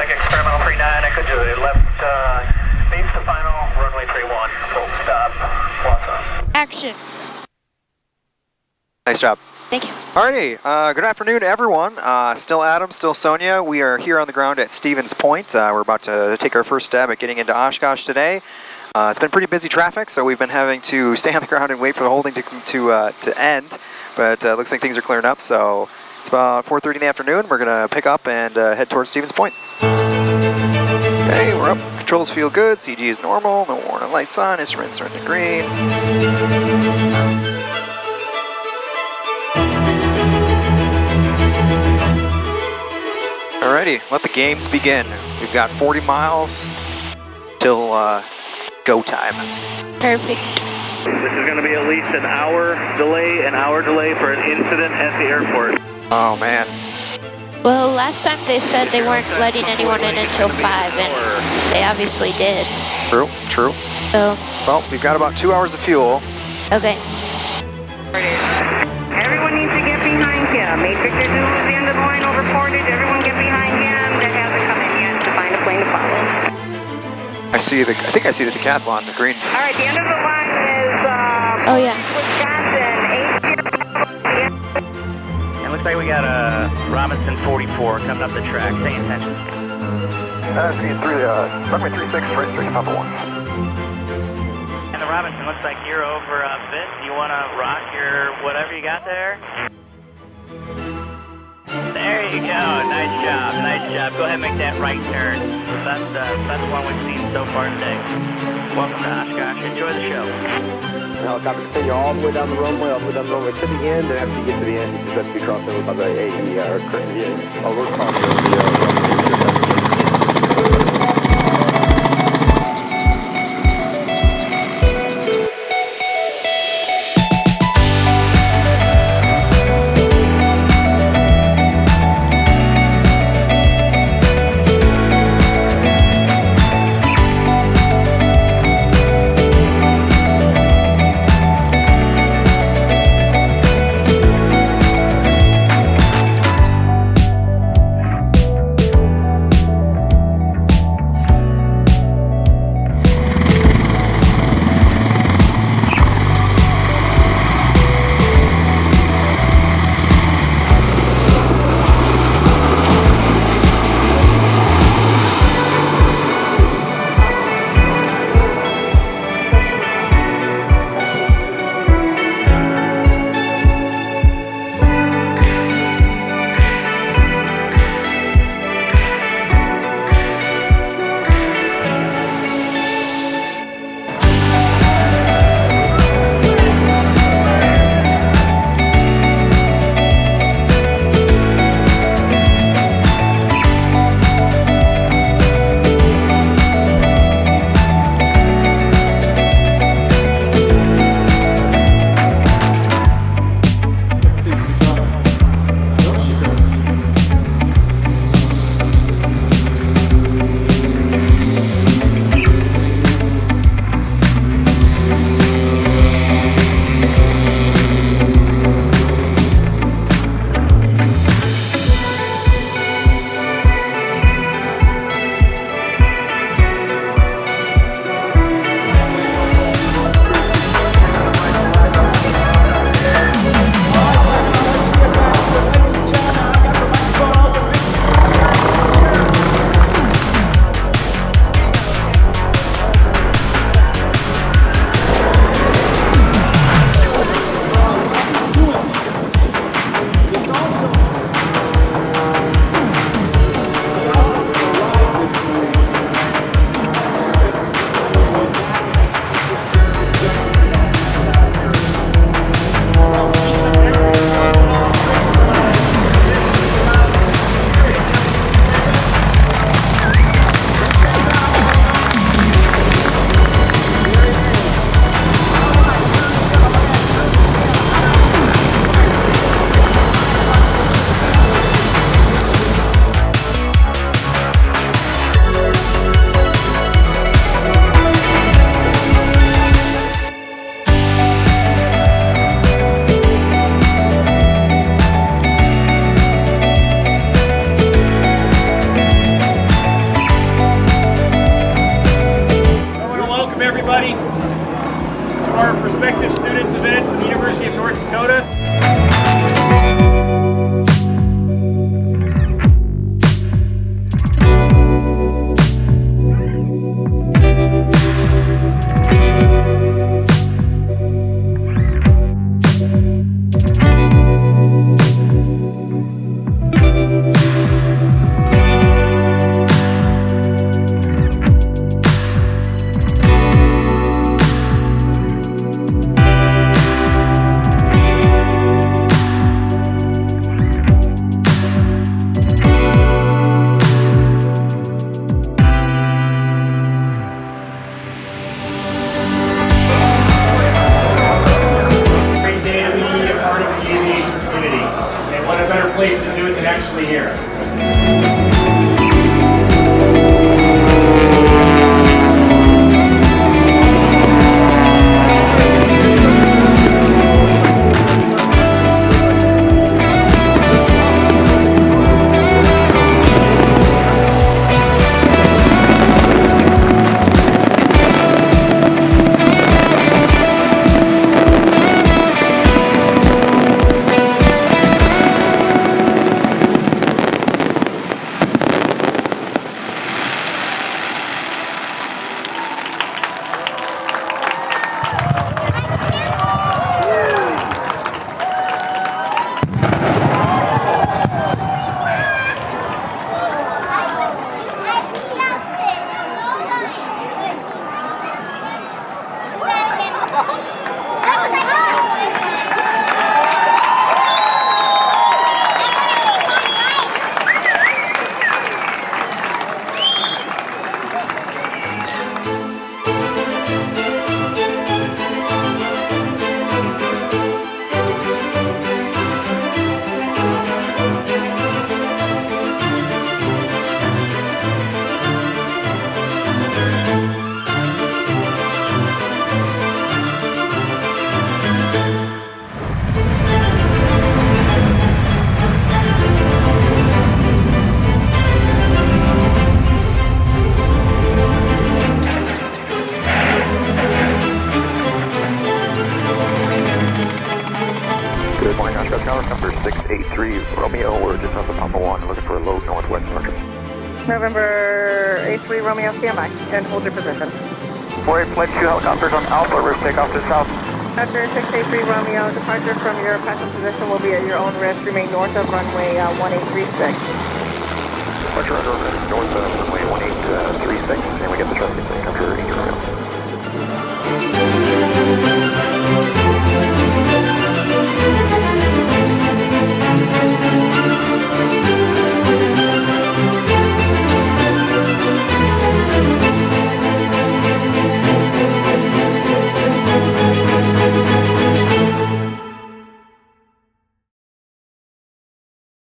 Quebec experimental 39, Echo Juliet, left base to final, runway 31, full stop, Wausau. Action. Nice job. Thank you. Alrighty, good afternoon everyone. Still Adam, still Sonia. We are here on the ground at Stevens Point. We're about to take our first stab at getting into Oshkosh today. It's been pretty busy traffic, so we've been having to stay on the ground and wait for the holding to end. But it looks like things are clearing up, so it's about 4:30 in the afternoon. We're going to pick up and head towards Stevens Point. Okay, we're up. Controls feel good. CG is normal. No warning lights on. Instruments are in the green. Alrighty, let the games begin. We've got 40 miles till go time. Perfect. This is going to be at least an hour delay for an incident at the airport. Oh man. Well, last time they said they weren't letting anyone in until 5, and they obviously did. True, true. So. Well, we've got about 2 hours of fuel. Okay. Everyone needs to get behind him. Matrix is the end of the line over portage. Everyone get behind him that hasn't come in yet to find a plane to follow. I think I see the decathlon, the green. All right, the end of the line is Oh yeah. Wisconsin, 8. It looks like we got a Robinson 44 coming up the track. Pay attention. Runway 36, registration number 1. And the Robinson looks like you're over a bit. You want to rock your whatever you got there? There you go. Nice job. Nice job. Go ahead and make that right turn. That's the best one we've seen so far today. Welcome to Oshkosh. Enjoy the show. The helicopter continue all the way down the runway, to the end, and after you get to the end, you just have to be crossed over by the AE, we're crossing over the November A3 Romeo, stand by and hold your position. 48 Flight 2 helicopters on Alpha, route takeoff to south. After 683 Romeo, departure from your passive position will be at your own risk. Remain north of runway 1836. Departure north of runway 1836, and we get the traffic coming after 8 Romeo.